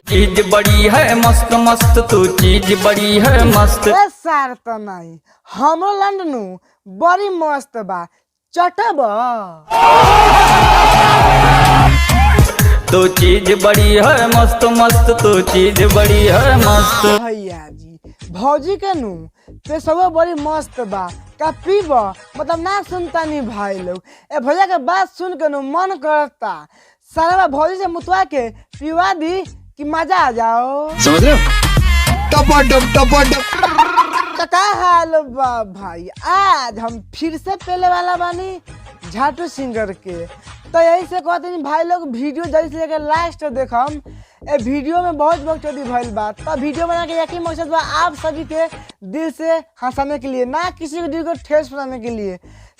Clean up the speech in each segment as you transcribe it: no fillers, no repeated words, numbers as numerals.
चीज बड़ी है मस्त मस्त, तू चीज बड़ी है मस्त। सार तो नहीं हमरो लंडनू बड़ी मस्त बा, चटब तू चीज बड़ी है मस्त मस्त, तू चीज बड़ी है मस्त। भैया जी भौजी के नू पे सब बड़ी मस्त बा, का पीब मतलब ना सुनता नहीं भाई लोग। ए भैया के बात सुन के नू मन करता सारा भौजी से मुतवा के पीवा दी कि मजा आ जाओ। समझ रहे हो? का हाल बा भाई, आज हम फिर से पहले वाला बानी झाटू सिंगर के। तो यही से कहते हैं भाई लोग वीडियो जल्दी से लेकर लास्ट देखम। ए वीडियो में बहुत बकचोदी भइल बा, तो वीडियो बना के एक ही मकसद बा आप सभी के दिल से हंसाने के लिए, ना किसी के दिल को ठेस पहुंचाने के लिए।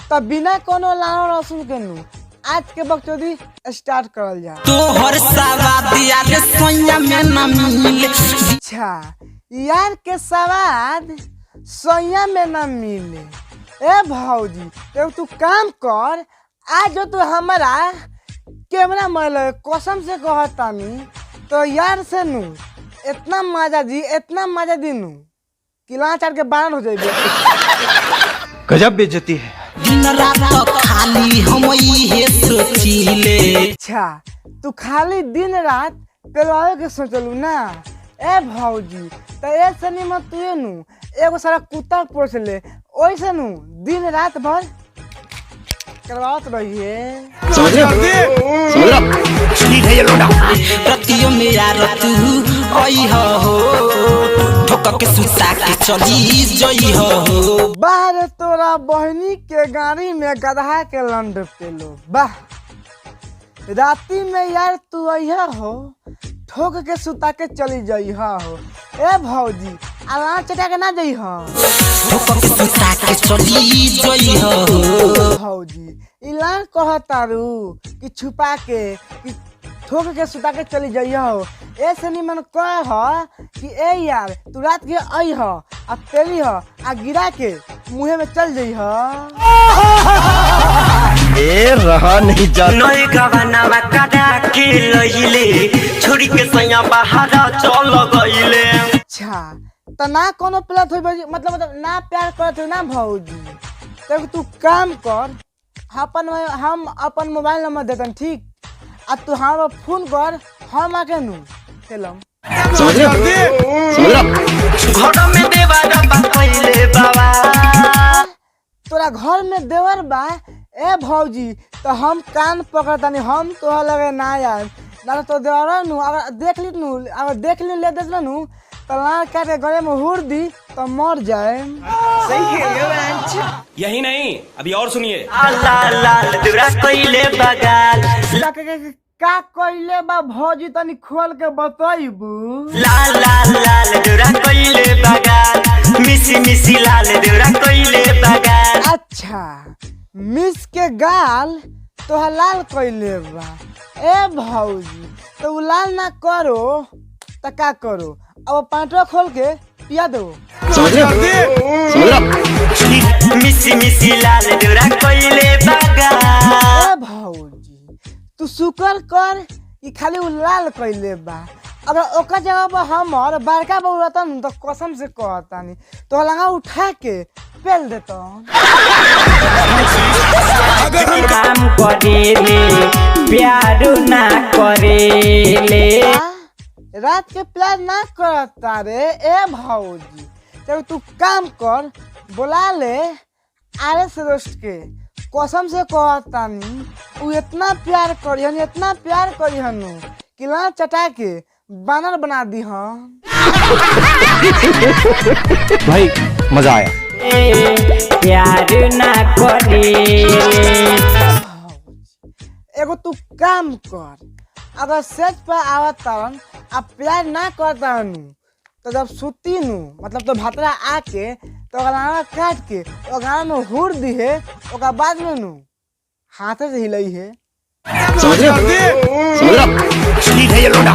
तो बिना कोनो लानो रसूल के नू आज के बकचोदी स्टार्ट करल जा। तोहर सवादिया रे सोया में न मिले। अच्छा यार के सवाद सोया में न मिले। ए भौजी तो तू काम कर, आज जो तू हमारा कैमरा मैल कसम से कहतानी तो यार से नू इतना मजा दी, इतना मजा दी नू कि लाचार के बारन हो जाइबे। गजब बेइज्जती है। दिन रात खाली हम इहे सोचिले। अच्छा तू खाली दिन रात पेलवावे के सोचलू ना। ए भौजी तो ऐसे नहीं मत तू नू एगो सारा कुत्ता पोस ले, ओइसे नू दिन रात भर करवात रहिए। समझ रहे हो? समझ रहे हो? ठीक है ये लोडा। रतियों में यार तू आई हो, ठोक के सुता के चली जई हो। बाहर तोरा बहनी के गाड़ी में गधा के लंड पेलो बाह। राती में यार तू अइहा हो, ठोक के सुता के चली जइहा हो। ए भौजी अलान चटा के ना जइहा। ठोक के सुता के चली जई हो। भौजी इलान कहतारू कि छुपा के कि ठोक के सुता के चली जइहा हो। ऐसे नहीं मन कह कि ए यार तू रात के अइहा आ पेली हो आ गिरा के मुँहे में चल जइहा। ए रहा नहीं जाता। नई गवनवा कदा के लइले, छोड़ी के सैया बाहर चल गइले। अच्छा तो ना कोनो प्लस हो मतलब ना प्यार करत हो ना भौजी। तो तू काम कर, हम अपन मोबाइल नंबर देतन ठीक, आ तू हम फोन कर, हम आके नू खेलम। समझ रहे हो? समझ रहे हो? घर में देवा डब्बा पहिले बाबा। तोरा घर में देवर बा। ए भौजी तो हम कान पकड़तानी, हम तो लगे ना यार ना तो देवर नू अगर देख ली नू, अगर देख ली ले देत नू तो लाल काट के गले में हुर दी तो मर जाए। यही नहीं, अभी और सुनिए। लाल लाल दुरा कइले बगाल। का कइले बा भौजी तनी खोल के बताइबू। लाल लाल लाल दुरा कइले बगाल, मिसी मिसी लाल दुरा कइले बगाल। अच्छा मिस के गाल तो लाल कइले बा। ए भौजी तो उ लाल ना करो तो का करो, अब पांटवा खोल के पिया दो। समझ रहे हो? समझ रहे हो? मिसी मिसी लाल दुरा कइले बगाल। ए भौजी तू शुक्र कर कि खाली उ लाल कइले बा। अगर ओकर जगह पर हमर बड़का बहू रहतन तो कसम से कहतानी तो लंगा उठा के पेल देता। काम करेले प्यार ना करेले। रात के प्यार ना करता रे। ए भौजी जब तू काम कर, बुला ले आरे से दोस्त के, कसम से कहतानी उ इतना प्यार करिहन, इतना प्यार करिहन कि ला चटा के बानर बना दी। हाँ भाई मजा आया। प्यार ना करेले। एगो तू काम कर, अगर सेट पर आवत तारन आ प्यार ना करता नू तो जब सुती नू मतलब तो भातरा आके तो गाना काट के और गाना में हुर दी है, ओकर बाद में नू हाथ से हिलई है। समझ रहे हो? समझ रहे हो? ठीक है ये लोडा।